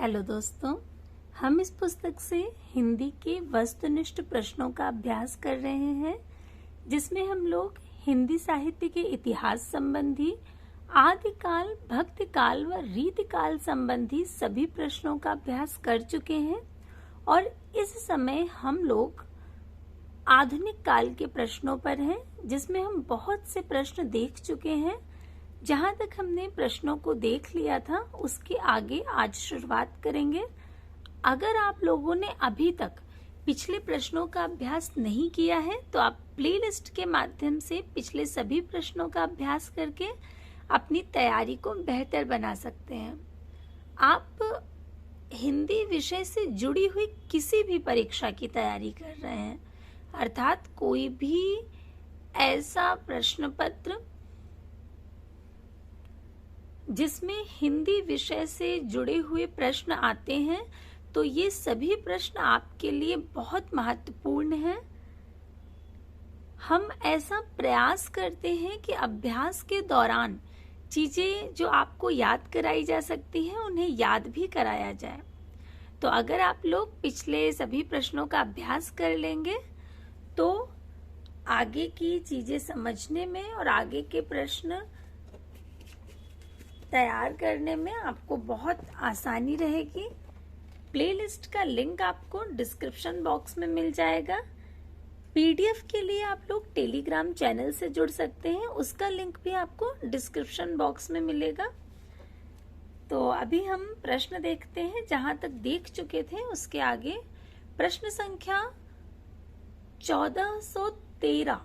Hello दोस्तों, हम इस पुस्तक से हिंदी के वस्तुनिष्ठ प्रश्नों का अभ्यास कर रहे हैं, जिसमें हम लोग हिंदी साहित्य के इतिहास संबंधी, आदिकाल, भक्तिकाल व रीतिकाल संबंधी सभी प्रश्नों का अभ्यास कर चुके हैं और इस समय हम लोग आधुनिक काल के प्रश्नों पर हैं, जिसमें हम बहुत से प्रश्न देख चुके हैं। जहां तक हमने प्रश्नों को देख लिया था, उसके आगे आज शुरुआत करेंगे। अगर आप लोगों ने अभी तक पिछले प्रश्नों का अभ्यास नहीं किया है, तो आप प्लेलिस्ट के माध्यम से पिछले सभी प्रश्नों का अभ्यास करके अपनी तैयारी को बेहतर बना सकते हैं। आप हिंदी विषय से जुड़ी हुई किसी भी परीक्षा की तैयारी कर रहे हैं, अर्थात कोई भी ऐसा प्रश्न पत्र जिसमें हिंदी विषय से जुड़े हुए प्रश्न आते हैं, तो ये सभी प्रश्न आपके लिए बहुत महत्वपूर्ण हैं। हम ऐसा प्रयास करते हैं कि अभ्यास के दौरान चीजें जो आपको याद कराई जा सकती हैं, उन्हें याद भी कराया जाए। तो अगर आप लोग पिछले सभी प्रश्नों का अभ्यास कर लेंगे, तो आगे की चीजें समझने में और आगे के प्रश्न तैयार करने में आपको बहुत आसानी रहेगी। प्लेलिस्ट का लिंक आपको डिस्क्रिप्शन बॉक्स में मिल जाएगा। पीडीएफ के लिए आप लोग टेलीग्राम चैनल से जुड़ सकते हैं, उसका लिंक भी आपको डिस्क्रिप्शन बॉक्स में मिलेगा। तो अभी हम प्रश्न देखते हैं। जहां तक देख चुके थे उसके आगे प्रश्न संख्या 1413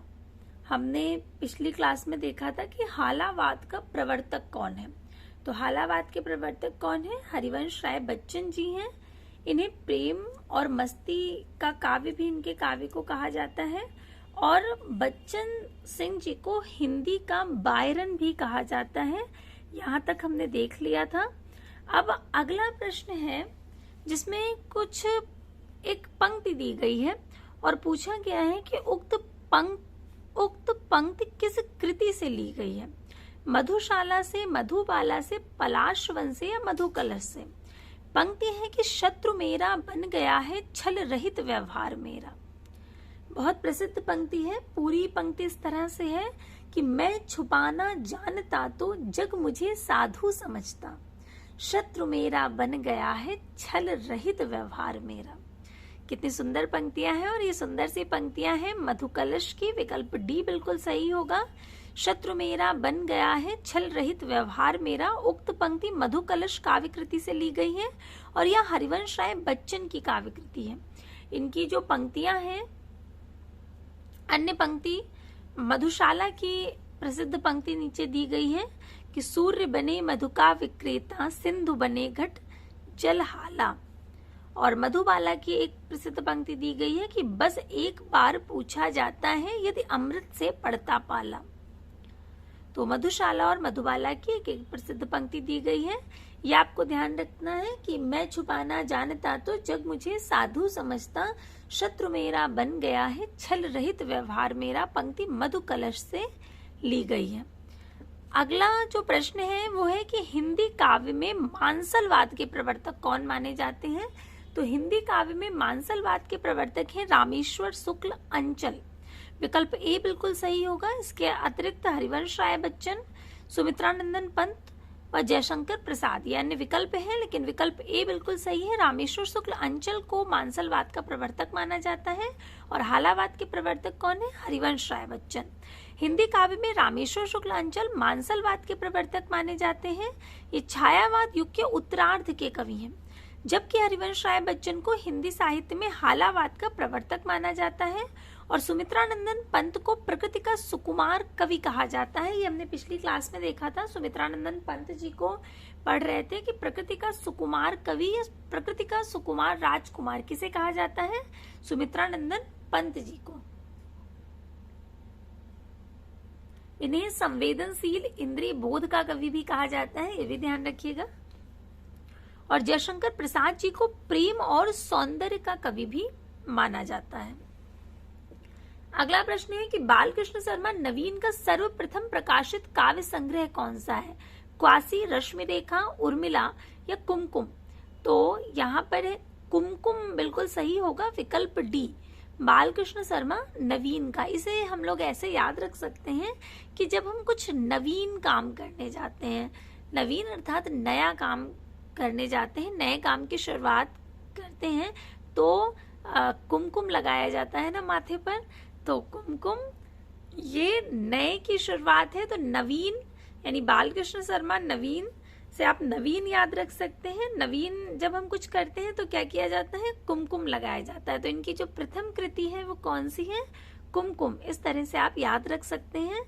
हमने पिछली क्लास में देखा था कि हालावाद का प्रवर्तक कौन है। तो हालावाद के प्रवर्तक कौन है? हरिवंश राय बच्चन जी हैं। इन्हें प्रेम और मस्ती का काव्य भी इनके काव्य को कहा जाता है और बच्चन सिंह जी को हिंदी का बायरन भी कहा जाता है। यहाँ तक हमने देख लिया था। अब अगला प्रश्न है, जिसमें कुछ एक पंक्ति दी गई है और पूछा गया है कि उक्त पंक्ति किस कृति से ली गई है? मधुशाला से, मधुबाला से, पलाशवन से या मधुकलश से? पंक्ति है कि शत्रु मेरा बन गया है छल रहित व्यवहार मेरा। बहुत प्रसिद्ध पंक्ति है। पूरी पंक्ति इस तरह से है कि मैं छुपाना जानता तो जग मुझे साधु समझता, शत्रु मेरा बन गया है छल रहित व्यवहार मेरा। कितनी सुंदर पंक्तियां हैं और ये सुंदर सी पंक्तियां हैं मधुकलश की। विकल्प डी बिल्कुल सही होगा। शत्रु मेरा बन गया है छल रहित व्यवहार मेरा। उक्त पंक्ति मधुकलश काव्य कृति से ली गई है और यह हरिवंश राय बच्चन की काव्य कृति है। इनकी जो पंक्तियां हैं, अन्य पंक्ति मधुशाला की प्रसिद्ध पंक्ति नीचे दी गई है कि सूर्य बने मधुका विक्रेता, सिंधु बने घट जल हाला। और मधुबाला की एक प्रसिद्ध पंक्ति दी गई है कि बस एक बार पूछा जाता है यदि अमृत से पड़ता पाला। तो मधुशाला और मधुबाला की एक प्रसिद्ध पंक्ति दी गई है। ये आपको ध्यान रखना है कि मैं छुपाना जानता तो जग मुझे साधु समझता, शत्रु मेरा बन गया है छल रहित व्यवहार मेरा। पंक्ति मधुकलश से ली गई है। अगला जो प्रश्न है वो है कि हिंदी काव्य में मानसलवाद के प्रवर्तक कौन माने जाते हैं? तो हिंदी काव्य में मानसलवाद के प्रवर्तक हैं रामेश्वर शुक्ल अंचल। विकल्प ए बिल्कुल सही होगा। इसके अतिरिक्त हरिवंश राय बच्चन, सुमित्रानंदन पंत व जयशंकर प्रसाद ये अन्य विकल्प हैं, लेकिन विकल्प ए बिल्कुल सही है। रामेश्वर शुक्ल अंचल को मानसलवाद का प्रवर्तक माना जाता है और हालावाद के प्रवर्तक कौन है? हरिवंश राय बच्चन। हिंदी काव्य में रामेश्वर शुक्ल अंचल मानसलवाद के प्रवर्तक माने जाते हैं। ये छायावाद युग के उत्तरार्ध के कवि हैं, जबकि हरिवंश राय बच्चन को हिंदी साहित्य में हालावाद का प्रवर्तक माना जाता है और सुमित्रानंदन पंत को प्रकृति का सुकुमार कवि कहा जाता है। ये हमने पिछली क्लास में देखा था। सुमित्रानंदन पंत जी को पढ़ रहे थे कि प्रकृति का सुकुमार कवि या प्रकृति का सुकुमार राजकुमार किसे कहा जाता है? सुमित्रानंदन पंत जी को। इन्हें संवेदनशील इंद्रिय बोध का कवि भी कहा जाता है, ये भी ध्यान रखिएगा। और जयशंकर प्रसाद जी को प्रेम और सौंदर्य का कवि भी माना जाता है। अगला प्रश्न है कि बालकृष्ण शर्मा नवीन का सर्वप्रथम प्रकाशित काव्य संग्रह कौन सा है? क्वासी, रश्मि रेखा, उर्मिला या कुमकुम? तो यहाँ पर है कुमकुम बिल्कुल सही होगा, विकल्प डी बालकृष्ण शर्मा नवीन का। इसे हम लोग ऐसे याद रख सकते हैं कि जब हम कुछ नवीन काम करने जाते हैं, नवीन अर्थात नया काम करने जाते हैं, नए काम की शुरुआत करते हैं, तो कुमकुम लगाया जाता है ना माथे पर। तो कुमकुम ये नए की शुरुआत है, तो नवीन यानी बालकृष्ण शर्मा नवीन से आप नवीन याद रख सकते हैं। नवीन जब हम कुछ करते हैं तो क्या किया जाता है, कुमकुम लगाया जाता है। तो इनकी जो प्रथम कृति है वो कौन सी है, कुमकुम। इस तरह से आप याद रख सकते हैं।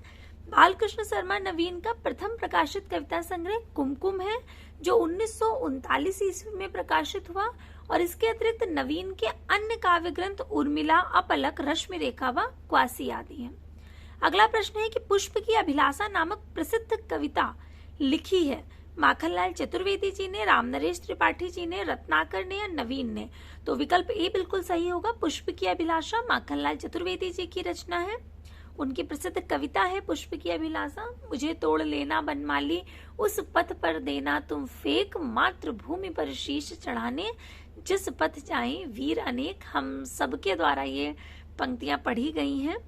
बालकृष्ण शर्मा नवीन का प्रथम प्रकाशित कविता संग्रह कुमकुम है, जो 1939 ईस्वी में प्रकाशित हुआ। और इसके अतिरिक्त नवीन के अन्य काव्य ग्रंथ उर्मिला, अपलक, रश्मि रेखा व क्वासी आदि हैं। अगला प्रश्न है कि पुष्प की अभिलाषा नामक प्रसिद्ध कविता लिखी है माखनलाल चतुर्वेदी जी ने, रामनरेश त्रिपाठी जी ने, रत्नाकर ने या नवीन ने। तो विकल्प ए बिल्कुल सही होगा, पुष्प की अभिलाषा माखनलाल चतुर्वेदी जी की रचना है। उनकी प्रसिद्ध कविता है पुष्प की अभिलाषा। मुझे तोड़ लेना बनमाली, उस पथ पर देना तुम फेंक, मातृभूमि पर शीश चढ़ाने, जिस पथ जाएं वीर अनेक। हम सबके द्वारा ये पंक्तियां पढ़ी गई हैं।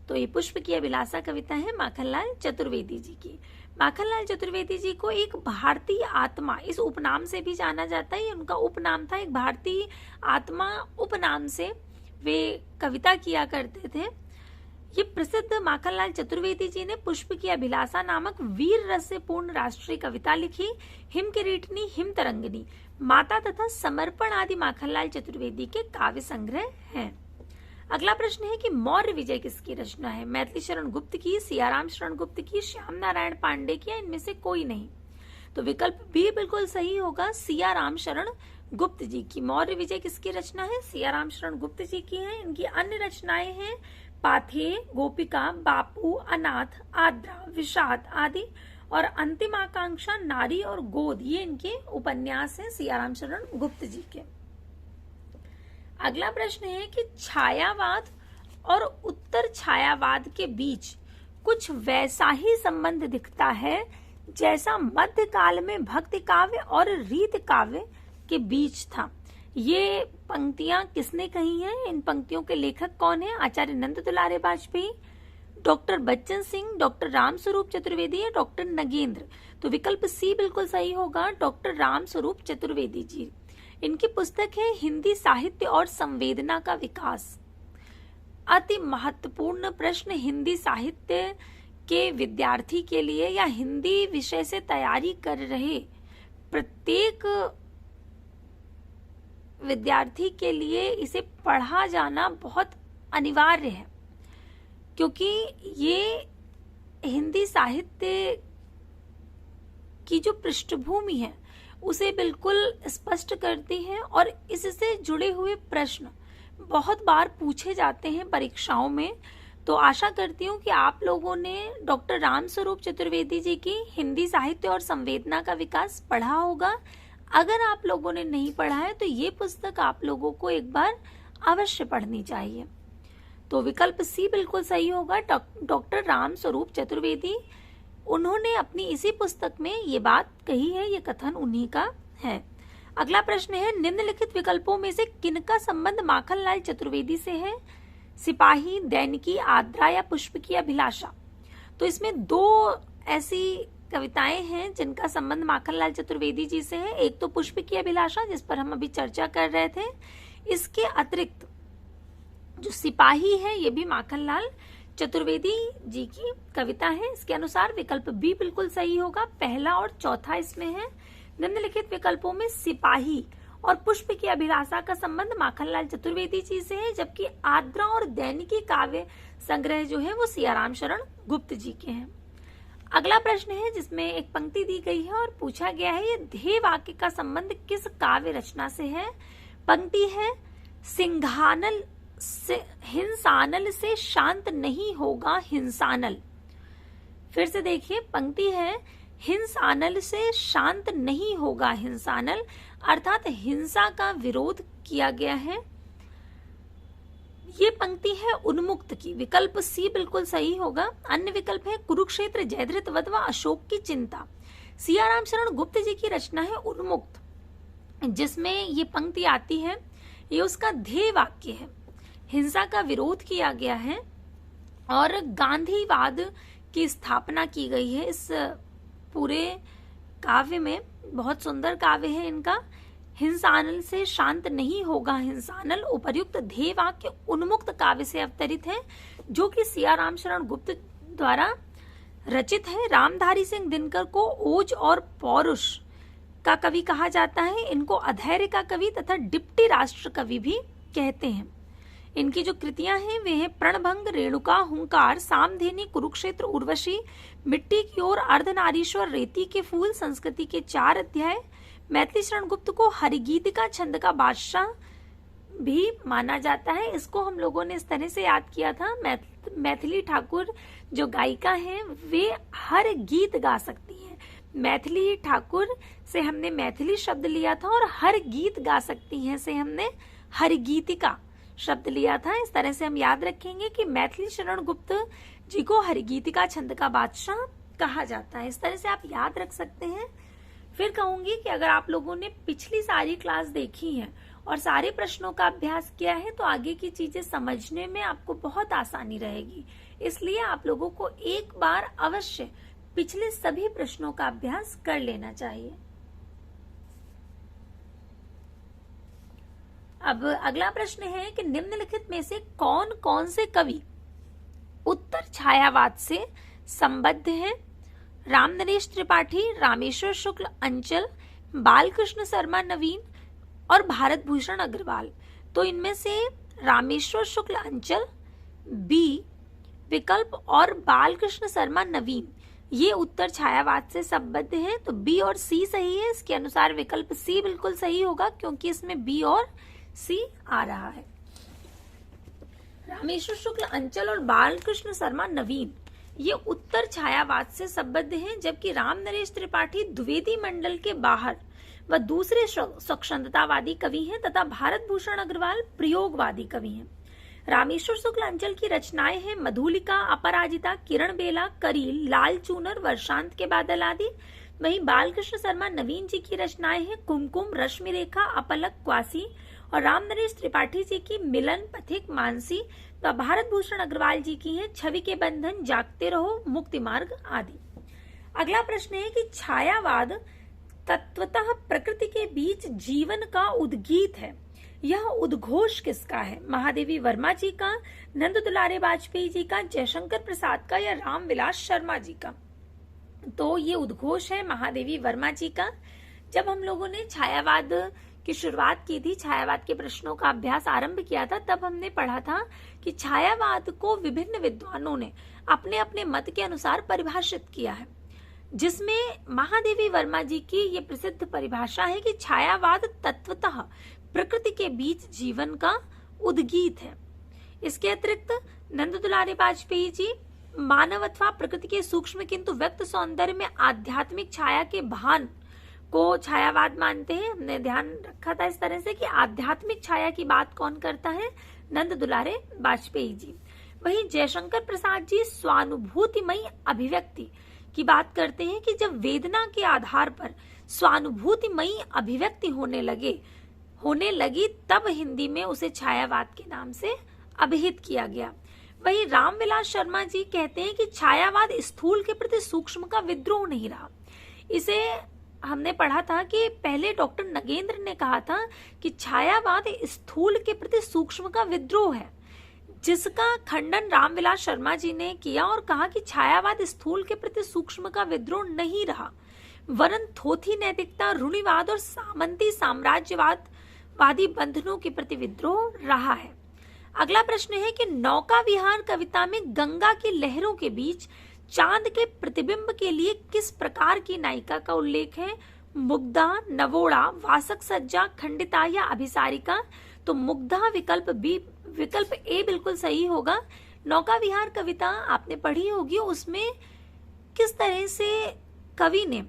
तो ये पुष्प की अभिलाषा कविता है माखनलाल चतुर्वेदी जी की। माखनलाल चतुर्वेदी जी को एक भारतीय आत्मा इस उपनाम से भी जाना जाता है। उनका उपनाम था, एक भारतीय आत्मा उपनाम से वे कविता किया करते थे। ये प्रसिद्ध माखनलाल चतुर्वेदी जी ने पुष्प की अभिलाषा नामक वीर रस से पूर्ण राष्ट्रीय कविता लिखी। हिम किरीटनी, हिम तरंगिनी, माता तथा समर्पण आदि माखनलाल चतुर्वेदी के काव्य संग्रह हैं। अगला प्रश्न है कि मौर्य विजय किसकी रचना है, मैथिली शरण गुप्त की, सियाराम शरण गुप्त की, श्याम नारायण पांडे की, या इनमें से कोई नहीं। तो विकल्प बी बिल्कुल सही होगा, सियाराम शरण गुप्त जी की। मौर्य विजय किसकी रचना है, सियाराम शरण गुप्त जी की है। इनकी अन्य रचनाएं हैं पाथेय, गोपिका, बापू, अनाथ, आद्रा, विषाद आदि, और अंतिम आकांक्षा, नारी और गोद, ये इनके उपन्यास हैं सियाराम शरण गुप्त जी के। अगला प्रश्न है कि छायावाद और उत्तर छायावाद के बीच कुछ वैसा ही संबंध दिखता है जैसा मध्यकाल में भक्ति काव्य और रीत काव्य के बीच था। ये पंक्तियां किसने कही हैं, इन पंक्तियों के लेखक कौन है, आचार्य नंद दुलारे वाजपेयी, डॉक्टर बच्चन सिंह, डॉक्टर रामस्वरूप चतुर्वेदी या डॉक्टर नगेंद्र। तो विकल्प सी बिल्कुल सही होगा, डॉक्टर रामस्वरूप चतुर्वेदी जी। इनकी पुस्तक है हिंदी साहित्य और संवेदना का विकास। अति महत्वपूर्ण प्रश्न हिंदी साहित्य के विद्यार्थी के लिए या हिंदी विषय से तैयारी कर रहे प्रत्येक विद्यार्थी के लिए इसे पढ़ा जाना बहुत अनिवार्य है, क्योंकि ये हिंदी साहित्य की जो पृष्ठभूमि है उसे बिल्कुल स्पष्ट करती है और इससे जुड़े हुए प्रश्न बहुत बार पूछे जाते हैं परीक्षाओं में। तो आशा करती हूँ कि आप लोगों ने डॉक्टर रामस्वरूप चतुर्वेदी जी की हिंदी साहित्य और संवेदना का विकास पढ़ा होगा। अगर आप लोगों ने नहीं पढ़ा है तो ये पुस्तक आप लोगों को एक बार अवश्य पढ़नी चाहिए। तो विकल्प सी बिल्कुल सही होगा, डॉक्टर रामस्वरूप चतुर्वेदी, उन्होंने अपनी इसी पुस्तक में ये बात कही है, ये कथन उन्हीं का है। अगला प्रश्न है निम्नलिखित विकल्पों में से किनका संबंध माखनलाल चतुर्वेदी से है, सिपाही, दैनिकी, आद्रा या पुष्प की अभिलाषा। तो इसमें दो ऐसी कविताएं हैं जिनका संबंध माखनलाल चतुर्वेदी जी से है। एक तो पुष्प की अभिलाषा जिस पर हम अभी चर्चा कर रहे थे, इसके अतिरिक्त जो सिपाही है ये भी माखनलाल चतुर्वेदी जी की कविता है। इसके अनुसार विकल्प बी बिल्कुल सही होगा, पहला और चौथा इसमें है। निम्नलिखित विकल्पों में सिपाही और पुष्प की अभिलाषा का संबंध माखनलाल चतुर्वेदी जी से है, जबकि आद्रा और दैनिकी काव्य संग्रह जो है वो सियाराम शरण गुप्त जी के हैं। अगला प्रश्न है जिसमें एक पंक्ति दी गई है और पूछा गया है ये ध्येय वाक्य का संबंध किस काव्य रचना से है। पंक्ति है सिंघानल से हिंसानल से शांत नहीं होगा हिंसानल। फिर से देखिए पंक्ति है हिंसानल से शांत नहीं होगा हिंसानल, अर्थात हिंसा का विरोध किया गया है। ये पंक्ति है उन्मुक्त की, विकल्प सी बिल्कुल सही होगा। अन्य विकल्प है कुरुक्षेत्र, जयद्रथ वध व अशोक की चिंता। सियाराम शरण गुप्त जी की रचना है उन्मुक्त। जिसमें ये पंक्ति आती है, ये उसका ध्येय वाक्य है। हिंसा का विरोध किया गया है और गांधीवाद की स्थापना की गई है इस पूरे काव्य में। बहुत सुंदर काव्य है इनका। हिंसानल से शांत नहीं होगा हिंसानल उपर्युक्त ध्येय वाक्य उन्मुक्त काव्य से अवतरित है, जो कि सिया राम शरण गुप्त द्वारा रचित है। रामधारी सिंह दिनकर को ओज और पौरुष का कवि कहा जाता है। इनको अधैर्य का कवि तथा डिप्टी राष्ट्र कवि भी कहते हैं। इनकी जो कृतियां हैं वे हैं प्रणभंग, रेणुका, हुंकार, सामधेनी, कुरुक्षेत्र, उर्वशी, मिट्टी की ओर, अर्धनारीश्वर, रेती के फूल, संस्कृति के 4 अध्याय। मैथिली शरण गुप्त को हरिगीतिका छंद का बादशाह भी माना जाता है। इसको हम लोगों ने इस तरह से याद किया था, मैथिली ठाकुर जो गायिका हैं वे हर गीत गा सकती हैं। मैथिली ठाकुर से हमने मैथिली शब्द लिया था और हर गीत गा सकती हैं से हमने हरिगीतिका शब्द लिया था। इस तरह से हम याद रखेंगे कि मैथिली शरण गुप्त जी को हरिगीतिका छंद का बादशाह कहा जाता है। इस तरह से आप याद रख सकते हैं। फिर कहूंगी कि अगर आप लोगों ने पिछली सारी क्लास देखी है और सारे प्रश्नों का अभ्यास किया है तो आगे की चीजें समझने में आपको बहुत आसानी रहेगी। इसलिए आप लोगों को एक बार अवश्य पिछले सभी प्रश्नों का अभ्यास कर लेना चाहिए। अब अगला प्रश्न है कि निम्नलिखित में से कौन कौन से कवि उत्तर छायावाद से संबद्ध हैं? राम नरेश त्रिपाठी, रामेश्वर शुक्ल अंचल, बालकृष्ण शर्मा नवीन और भारत भूषण अग्रवाल। तो इनमें से रामेश्वर शुक्ल अंचल, बी विकल्प और बालकृष्ण शर्मा नवीन ये उत्तर छायावाद से संबद्ध हैं। तो बी और सी सही है। इसके अनुसार विकल्प सी बिल्कुल सही होगा क्योंकि इसमें बी और सी आ रहा है। रामेश्वर शुक्ल अंचल और बालकृष्ण शर्मा नवीन ये उत्तर छायावाद से संबद्ध हैं, जबकि राम नरेश त्रिपाठी द्विवेदी मंडल के बाहर व दूसरे स्वच्छंदतावादी कवि हैं तथा भारत भूषण अग्रवाल प्रयोगवादी कवि हैं। रामेश्वर शुक्ल अंचल की रचनाएं हैं मधुलिका, अपराजिता, किरण बेला, करील, लाल चूनर, वर्षांत के बादल आदि। वहीं बालकृष्ण शर्मा नवीन जी की रचनाएं हैं कुमकुम, रश्मि रेखा, अपलक, क्वासी और राम नरेश त्रिपाठी जी की मिलन, पथिक, मानसी। तो भारत भूषण अग्रवाल जी की है छवि के बंधन, जागते रहो, मुक्ति मार्ग आदि। अगला प्रश्न है कि छायावाद तत्वतः प्रकृति के बीच जीवन का उद्गीत है। यह उद्घोष किसका है? महादेवी वर्मा जी का, नंद दुलारे वाजपेयी जी का, जयशंकर प्रसाद का या रामविलास शर्मा जी का? तो ये उद्घोष है महादेवी वर्मा जी का। जब हम लोगों ने छायावाद की शुरुआत की थी, छायावाद के प्रश्नों का अभ्यास आरंभ किया था, तब हमने पढ़ा था कि छायावाद को विभिन्न विद्वानों ने अपने अपने मत के अनुसार परिभाषित किया है, जिसमें महादेवी वर्मा जी की ये प्रसिद्ध परिभाषा है कि छायावाद तत्वतः प्रकृति के बीच जीवन का उद्गीत है। इसके अतिरिक्त नंद दुलारे वाजपेयी जी मानव अथवा प्रकृति के सूक्ष्म किंतु व्यक्त सौंदर्य में आध्यात्मिक छाया के भान को छायावाद मानते हैं। हमने ध्यान रखा था इस तरह से कि आध्यात्मिक छाया की बात कौन करता है? नंद दुलारे वाजपेयी जी। वहीं जयशंकर प्रसाद जी स्वानुभूतिमयी अभिव्यक्ति की बात करते हैं कि जब वेदना के आधार पर स्वानुभूतिमयी अभिव्यक्ति होने लगी तब हिंदी में उसे छायावाद के नाम से अभिहित किया गया। वहीं रामविलास शर्मा जी कहते हैं कि छायावाद स्थूल के प्रति सूक्ष्म का विद्रोह नहीं रहा। इसे हमने पढ़ा था कि पहले डॉक्टर नगेंद्र ने कहा था कि छायावाद स्थूल के प्रति सूक्ष्म का विद्रोह है, जिसका खंडन रामविलास शर्मा जी ने किया और कहा कि छायावाद स्थूल के प्रति सूक्ष्म का विद्रोह नहीं रहा, वरन थोथी नैतिकता, रूढ़िवाद और सामंती साम्राज्यवादी बंधनों के प्रति विद्रोह रहा है। अगला प्रश्न है कि नौका विहार कविता में गंगा की लहरों के बीच चांद के प्रतिबिंब के लिए किस प्रकार की नायिका का उल्लेख है? मुग्धा, नवोड़ा, वासक सज्जा, खंडिता या अभिसारिका? तो मुग्धा विकल्प ए बिल्कुल सही होगा। नौका विहार कविता आपने पढ़ी होगी, उसमें किस तरह से कवि ने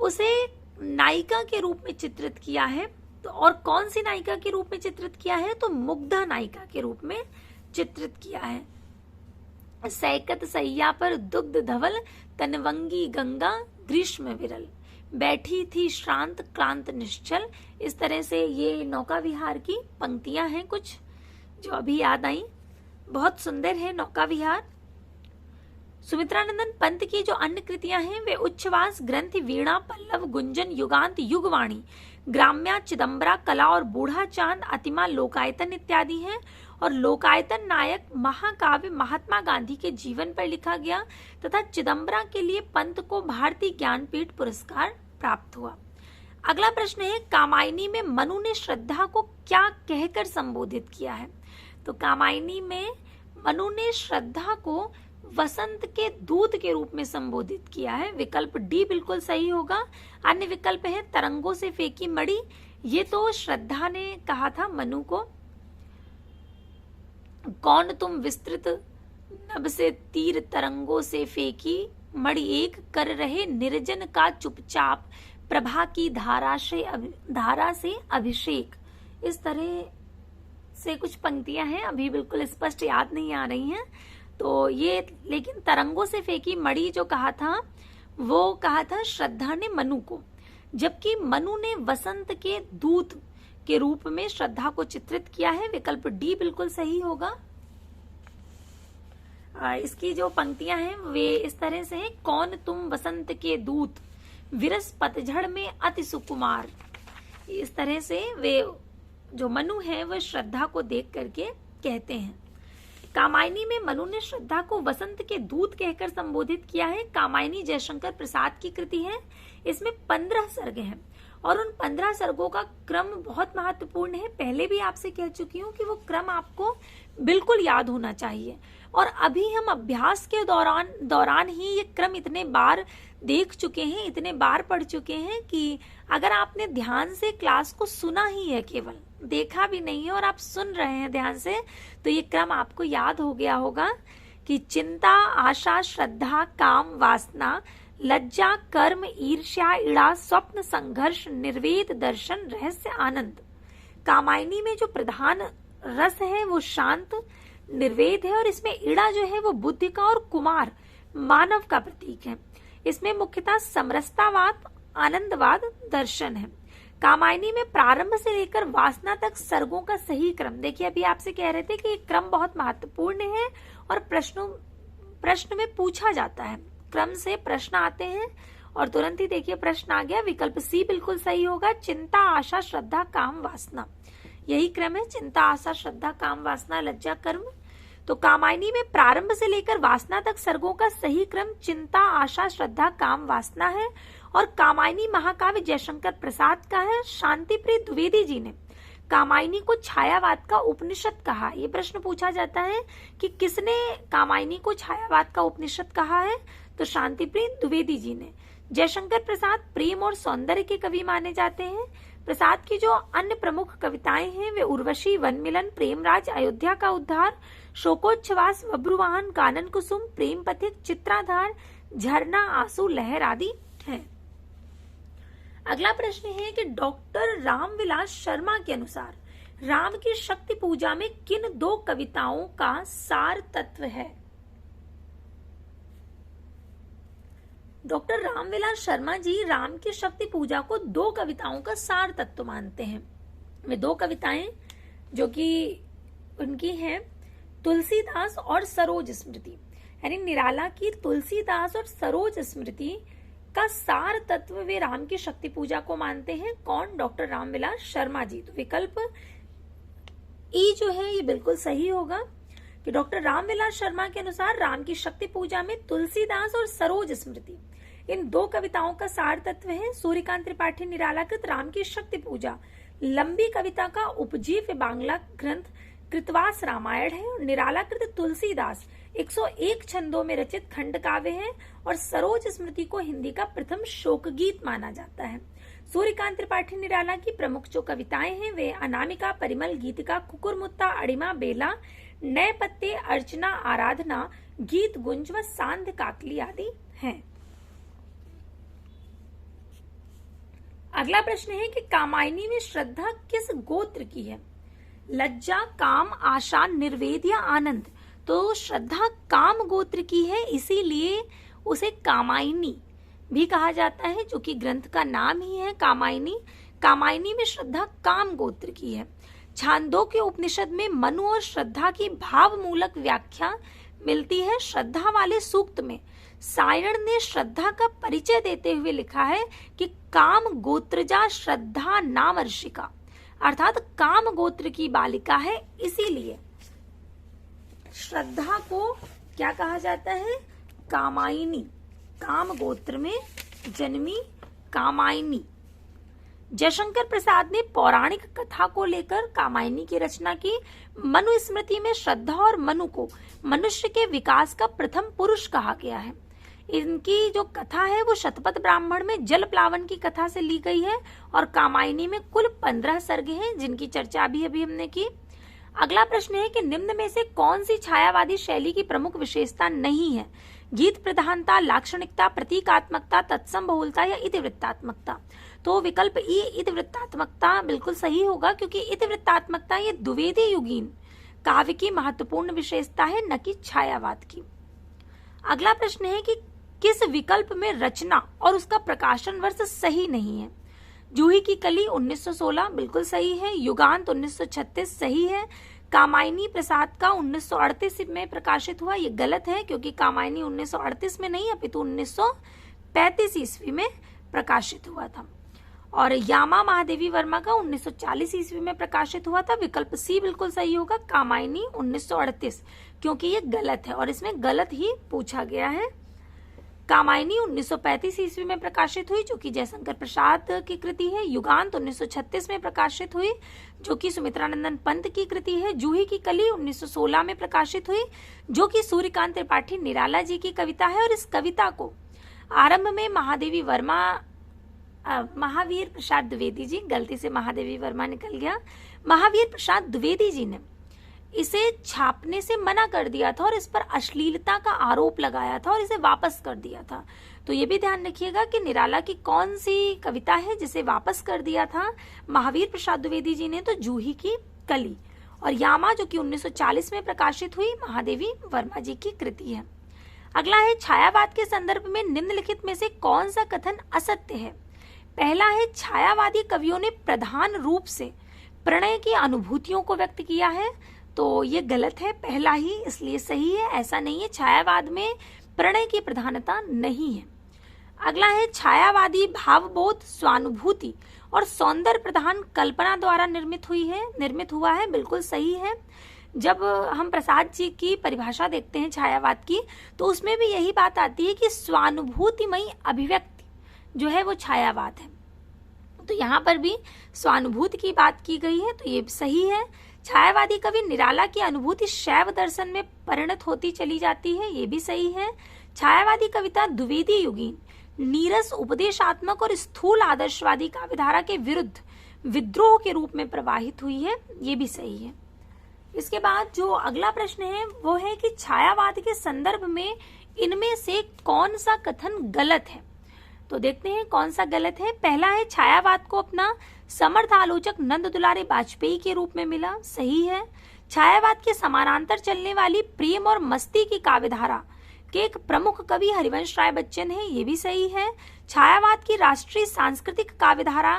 उसे नायिका के रूप में चित्रित किया है, तो और कौन सी नायिका के रूप में चित्रित किया है? तो मुग्धा नायिका के रूप में चित्रित किया है। सैकत सैया पर दुग्ध धवल, तनवंगी गंगा ग्रीष्म विरल। बैठी थी श्रांत क्लांत निश्चल। इस तरह से ये नौका विहार की पंक्तियां हैं कुछ जो अभी याद आई। बहुत सुंदर है नौका विहार। सुमित्रानंदन पंत की जो अन्य कृतियां हैं वे उच्छ्वास, ग्रंथि, वीणा, पल्लव, गुंजन, युगांत, युगवाणी, ग्राम्या, चिदम्बरा, कला और बूढ़ा चांद, अतिमा, लोकायतन इत्यादि हैं। और लोकायतन नायक महाकाव्य महात्मा गांधी के जीवन पर लिखा गया तथा चिदम्बरा के लिए पंत को भारतीय ज्ञानपीठ पुरस्कार प्राप्त हुआ। अगला प्रश्न है, कामायनी में मनु ने श्रद्धा को क्या कहकर संबोधित किया है? तो कामायनी में मनु ने श्रद्धा को वसंत के दूत के रूप में संबोधित किया है। विकल्प डी बिल्कुल सही होगा। अन्य विकल्प है तरंगों से फेंकी मणि, ये तो श्रद्धा ने कहा था मनु को। कौन तुम विस्तृत नभ से तीर तरंगों से फेंकी मणि, एक कर रहे निर्जन का चुपचाप, प्रभा की धारा से अभिषेक। इस तरह से कुछ पंक्तियां हैं, अभी बिल्कुल स्पष्ट याद नहीं आ रही हैं। तो ये लेकिन तरंगों से फेंकी मणि जो कहा था वो कहा था श्रद्धा ने मनु को, जबकि मनु ने वसंत के दूत के रूप में श्रद्धा को चित्रित किया है। विकल्प डी बिल्कुल सही होगा। इसकी जो पंक्तियां हैं वे इस तरह से हैं, कौन तुम वसंत के दूत, विरस पतझड़ में अति सुकुमार। इस तरह से वे जो मनु है वह श्रद्धा को देख करके कहते हैं। कामायनी में मनु ने श्रद्धा को वसंत के दूत कहकर संबोधित किया है। कामायनी जयशंकर प्रसाद की कृति है। इसमें 15 सर्ग हैं और उन 15 सर्गों का क्रम बहुत महत्वपूर्ण है। पहले भी आपसे कह चुकी हूँ कि वो क्रम आपको बिल्कुल याद होना चाहिए। और अभी हम अभ्यास के दौरान ही ये क्रम इतने बार देख चुके हैं, इतने बार पढ़ चुके हैं कि अगर आपने ध्यान से क्लास को सुना ही है, केवल देखा भी नहीं है और आप सुन रहे हैं ध्यान से, तो ये क्रम आपको याद हो गया होगा कि चिंता, आशा, श्रद्धा, काम, वासना, लज्जा, कर्म, ईर्ष्या, इड़ा, स्वप्न, संघर्ष, निर्वेद, दर्शन, रहस्य, आनंद। कामायनी में जो प्रधान रस है वो शांत निर्वेद है और इसमें इड़ा जो है वो बुद्धि का और कुमार मानव का प्रतीक है। इसमें मुख्यतः समरसतावाद, आनंदवाद, दर्शन है। कामायनी में प्रारंभ से लेकर वासना तक सर्गों का सही क्रम, देखिए अभी आपसे कह रहे थे कि क्रम बहुत महत्वपूर्ण है और प्रश्न में पूछा जाता है, क्रम से प्रश्न आते हैं और तुरंत ही देखिए प्रश्न आ गया। विकल्प सी बिल्कुल सही होगा, चिंता, आशा, श्रद्धा, काम, वासना, यही क्रम है। चिंता, आशा, श्रद्धा, काम, वासना, लज्जा, कर्म। तो कामायनी में प्रारंभ से लेकर वासना तक सर्गों का सही क्रम चिंता, आशा, श्रद्धा, काम, वासना है। और कामायनी महाकाव्य जयशंकर प्रसाद का है। शांतिप्रिय द्विवेदी जी ने कामायनी को छायावाद का उपनिषद कहा। ये प्रश्न पूछा जाता है कि किसने कामायनी को छायावाद का उपनिषद कहा है, तो शांतिप्रिय द्विवेदी जी ने। जयशंकर प्रसाद प्रेम और सौंदर्य के कवि माने जाते हैं। प्रसाद की जो अन्य प्रमुख कविताएं हैं वे उर्वशी, वनमिलन, प्रेमराज, अयोध्या का उद्धार, शोकोच्छ्वास, बब्रुवाहन, कानन कुसुम, प्रेम पथिक, चित्राधार, झरना, आंसू, लहर आदि हैं। अगला प्रश्न है कि डॉक्टर रामविलास शर्मा के अनुसार राम की शक्ति पूजा में किन 2 कविताओं का सार तत्व है? डॉक्टर रामविलास शर्मा जी राम की शक्ति पूजा को 2 कविताओं का सार तत्व मानते हैं। वे 2 कविताएं जो कि उनकी हैं तुलसीदास और सरोज स्मृति, यानी निराला की तुलसीदास और सरोज स्मृति का सार तत्व वे राम की शक्ति पूजा को मानते हैं। कौन? डॉक्टर रामविलास शर्मा जी। तो विकल्प ई जो है ये बिल्कुल सही होगा कि डॉक्टर रामविलास शर्मा के अनुसार राम की शक्ति पूजा में तुलसीदास और सरोज स्मृति इन 2 कविताओं का सार तत्व है। सूर्यकांत त्रिपाठी निरालाकृत राम की शक्ति पूजा लंबी कविता का उपजीव्य बांग्ला ग्रंथ कृतवास रामायण है और निरालाकृत तुलसीदास 101 छंदों में रचित खंड काव्य है और सरोज स्मृति को हिंदी का प्रथम शोक गीत माना जाता है। सूर्यकांत त्रिपाठी निराला की प्रमुख जो कविताएं हैं वे अनामिका, परिमल, गीतिका, कुकुरमुत्ता, अड़िमा, बेला, नए पत्ते, अर्चना, आराधना, गीत गुंज व सांध्य काकली आदि हैं। अगला प्रश्न है कि कामायनी में श्रद्धा किस गोत्र की है? लज्जा, काम, आशा, निर्वेद या आनंद? तो श्रद्धा काम गोत्र की है, इसीलिए उसे कामायनी भी कहा जाता है, जो कि ग्रंथ का नाम ही है कामायनी। कामायनी में श्रद्धा काम गोत्र की है। छांदोग्य उपनिषद में मनु और श्रद्धा की भाव मूलक व्याख्या मिलती है। श्रद्धा वाले सूक्त में सायण ने श्रद्धा का परिचय देते हुए लिखा है कि काम गोत्रजा श्रद्धा नामर्षिका, अर्थात काम गोत्र की बालिका है, इसीलिए श्रद्धा को क्या कहा जाता है, कामायनी, काम गोत्र में जन्मी कामायनी। जयशंकर प्रसाद ने पौराणिक कथा को लेकर कामायनी की रचना की। मनु स्मृति में श्रद्धा और मनु को मनुष्य के विकास का प्रथम पुरुष कहा गया है। इनकी जो कथा है वो शतपथ ब्राह्मण में जल प्लावन की कथा से ली गई है और कामायनी में कुल 15 सर्ग हैं, जिनकी चर्चा अभी हमने की। अगला प्रश्न है कि निम्न में से कौन सी छायावादी शैली की प्रमुख विशेषता नहीं है? गीत प्रधानता, लाक्षणिकता, प्रतीकात्मकता, तत्सम बहुलता या इतिवृत्तात्मकता। तो विकल्प ई इतिवृत्तात्मकता बिल्कुल सही होगा, क्योंकि इतिवृत्तात्मकता ये द्विवेदी युगीन काव्य की महत्वपूर्ण विशेषता है, न कि छायावाद की। अगला प्रश्न है कि किस विकल्प में रचना और उसका प्रकाशन वर्ष सही नहीं है? जूही की कली 1916 बिल्कुल सही है। युगांत 1936 सही है। कामायनी प्रसाद का 1938 में प्रकाशित हुआ, ये गलत है, क्योंकि कामायनी 1938 में नहीं अपितु 1935 ईस्वी में प्रकाशित हुआ था। और यामा महादेवी वर्मा का 1940 ईस्वी में प्रकाशित हुआ था। विकल्प सी बिल्कुल सही होगा, कामायनी 1938, क्योंकि ये गलत है और इसमें गलत ही पूछा गया है। कामायनी 1935 ईस्वी में प्रकाशित हुई, जो कि जयशंकर प्रसाद की कृति है। युगांत 1936 में प्रकाशित हुई, जो कि सुमित्रानंदन पंत की कृति है। जूही की कली 1916 में प्रकाशित हुई, जो कि सूर्यकांत त्रिपाठी निराला जी की कविता है। और इस कविता को आरंभ में महावीर प्रसाद द्विवेदी जी, गलती से महादेवी वर्मा निकल गया, महावीर प्रसाद द्विवेदी जी ने इसे छापने से मना कर दिया था और इस पर अश्लीलता का आरोप लगाया था और इसे वापस कर दिया था। तो ये भी ध्यान रखिएगा कि निराला की कौन सी कविता है जिसे वापस कर दिया था महावीर प्रसाद द्विवेदी जी ने, तो जूही की कली। और यामा, जो कि 1940 में प्रकाशित हुई, महादेवी वर्मा जी की कृति है। अगला है छायावाद के संदर्भ में निम्नलिखित में से कौन सा कथन असत्य है? पहला है छायावादी कवियों ने प्रधान रूप से प्रणय की अनुभूतियों को व्यक्त किया है, तो ये गलत है, पहला ही इसलिए सही है, ऐसा नहीं है। छायावाद में प्रणय की प्रधानता नहीं है। अगला है छायावादी भावबोध, स्वानुभूति और सौंदर्य प्रधान कल्पना द्वारा निर्मित हुआ है, बिल्कुल सही है। जब हम प्रसाद जी की परिभाषा देखते हैं छायावाद की, तो उसमें भी यही बात आती है कि स्वानुभूतिमयी अभिव्यक्ति जो है वो छायावाद है। तो यहाँ पर भी स्वानुभूति की बात की गई है, तो ये सही है। छायावादी कवि निराला की अनुभूति शैव दर्शन में परिणत होती चली जाती है, ये भी सही है। छायावादी कविता द्विवेदी युगीन, नीरस, उपदेशात्मक और स्थूल आदर्शवादी काव्यधारा के विरुद्ध विद्रोह के रूप में प्रवाहित हुई है, ये भी सही है। इसके बाद जो अगला प्रश्न है वो है कि छायावाद के संदर्भ में इनमें से कौन सा कथन गलत है? तो देखते हैं कौन सा गलत है। पहला है छायावाद को अपना समर्थ आलोचक नंद दुलारे वाजपेयी के रूप में मिला, सही है। छायावाद के समानांतर चलने वाली प्रेम और मस्ती की काव्यधारा के एक प्रमुख कवि हरिवंश राय बच्चन है, ये भी सही है। छायावाद की राष्ट्रीय सांस्कृतिक काव्यधारा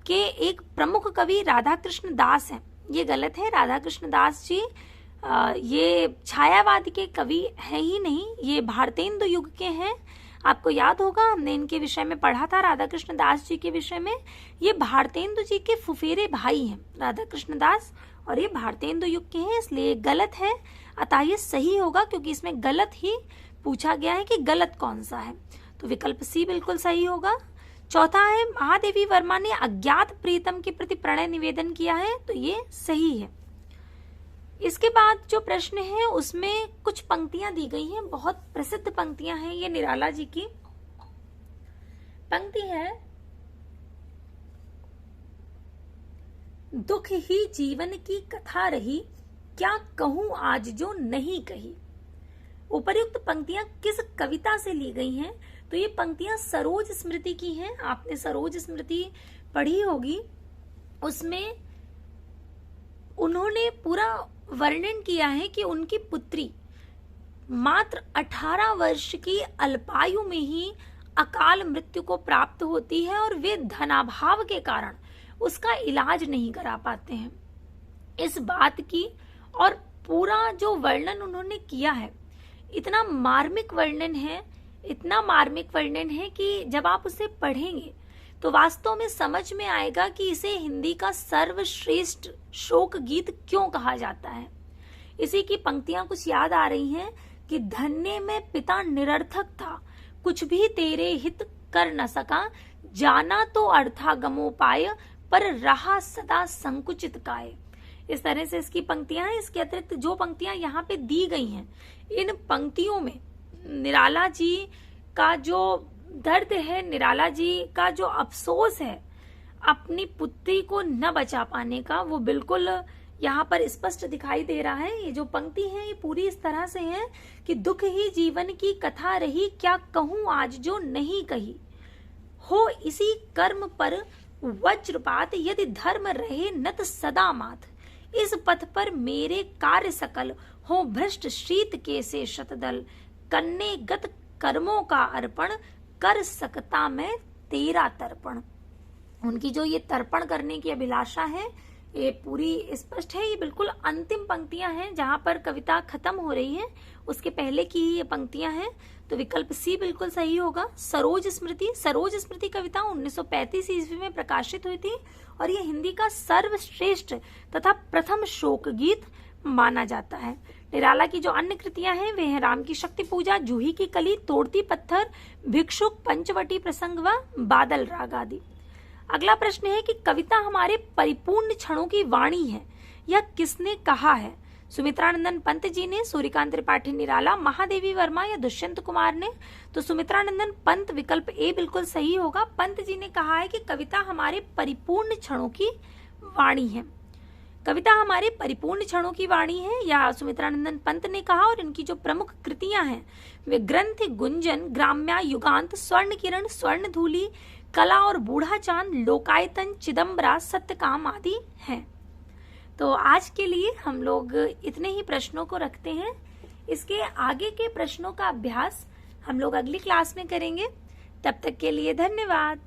के एक प्रमुख कवि राधा कृष्ण दास हैं, ये गलत है। राधा कृष्ण दास जी ये छायावाद के कवि हैं ही नहीं, ये भारतेंदु युग के हैं। आपको याद होगा हमने इनके विषय में पढ़ा था, राधा कृष्ण दास जी के विषय में। ये भारतेंदु जी के फुफेरे भाई हैं राधा कृष्ण दास, और ये भारतेंदु युग के हैं, इसलिए गलत है। अतः ये सही होगा, क्योंकि इसमें गलत ही पूछा गया है कि गलत कौन सा है, तो विकल्प सी बिल्कुल सही होगा। चौथा है महादेवी वर्मा ने अज्ञात प्रीतम के प्रति प्रणय निवेदन किया है, तो ये सही है। इसके बाद जो प्रश्न है उसमें कुछ पंक्तियां दी गई हैं, बहुत प्रसिद्ध पंक्तियां हैं। ये निराला जी की पंक्ति है, दुख ही जीवन की कथा रही, क्या कहूं आज जो नहीं कही। उपर्युक्त पंक्तियां किस कविता से ली गई हैं? तो ये पंक्तियां सरोज स्मृति की हैं। आपने सरोज स्मृति पढ़ी होगी, उसमें उन्होंने पूरा वर्णन किया है कि उनकी पुत्री मात्र 18 वर्ष की अल्पायु में ही अकाल मृत्यु को प्राप्त होती है और वे धनाभाव के कारण उसका इलाज नहीं करा पाते हैं। इस बात की और पूरा जो वर्णन उन्होंने किया है, इतना मार्मिक वर्णन है, इतना मार्मिक वर्णन है कि जब आप उसे पढ़ेंगे तो वास्तव में समझ में आएगा कि इसे हिंदी का सर्वश्रेष्ठ शोक गीत क्यों कहा जाता है। इसी की पंक्तियां कुछ याद आ रही हैं कि धन्य में पिता निरर्थक था, कुछ भी तेरे हित कर न सका, जाना तो अर्थागमोपाय, पर रहा सदा संकुचित काय। इस तरह से इसकी पंक्तियां हैं। इसके अतिरिक्त जो पंक्तियां यहाँ पे दी गई हैं, इन पंक्तियों में निराला जी का जो दर्द है, निराला जी का जो अफसोस है अपनी पुत्री को न बचा पाने का, वो बिल्कुल यहाँ पर स्पष्ट दिखाई दे रहा है। ये जो पंक्ति है ये पूरी इस तरह से है कि दुख ही जीवन की कथा रही, क्या कहूं आज जो नहीं कही, हो इसी कर्म पर वज्रपात, यदि धर्म रहे नत सदा माथ, इस पथ पर मेरे कार्य सकल, हो भ्रष्ट शीत के से शतदल, कन्ने गत कर्मों का अर्पण, कर सकता मैं तेरा तर्पण। उनकी जो ये तर्पण करने की अभिलाषा है ये पूरी स्पष्ट है। ये बिल्कुल अंतिम पंक्तियां हैं जहां पर कविता खत्म हो रही है, उसके पहले की ही ये पंक्तियां हैं, तो विकल्प सी बिल्कुल सही होगा। सरोज स्मृति कविता 1935 ईस्वी में प्रकाशित हुई थी और ये हिंदी का सर्वश्रेष्ठ तथा प्रथम शोक गीत माना जाता है। निराला की जो अन्य कृतियां हैं वे हैं राम की शक्ति पूजा, जूही की कली, तोड़ती पत्थर, भिक्षुक, पंचवटी प्रसंग व बादल राग आदि। अगला प्रश्न है कि कविता हमारे परिपूर्ण क्षणों की वाणी है, यह किसने कहा है? सुमित्रानंदन पंत जी ने, सूर्यकांत त्रिपाठी निराला, महादेवी वर्मा या दुष्यंत कुमार ने? तो सुमित्रानंदन पंत विकल्प ए बिल्कुल सही होगा। पंत जी ने कहा है कि कविता हमारे परिपूर्ण क्षणों की वाणी है। कविता हमारे परिपूर्ण क्षणों की वाणी है या सुमित्रानंदन पंत ने कहा। और इनकी जो प्रमुख कृतियां हैं वे ग्रंथ गुंजन, ग्राम्या, युगांत, स्वर्ण किरण, स्वर्ण धूली, कला और बूढ़ा चांद, लोकायतन, चिदम्बरा, सत्यकाम आदि हैं। तो आज के लिए हम लोग इतने ही प्रश्नों को रखते हैं। इसके आगे के प्रश्नों का अभ्यास हम लोग अगली क्लास में करेंगे। तब तक के लिए धन्यवाद।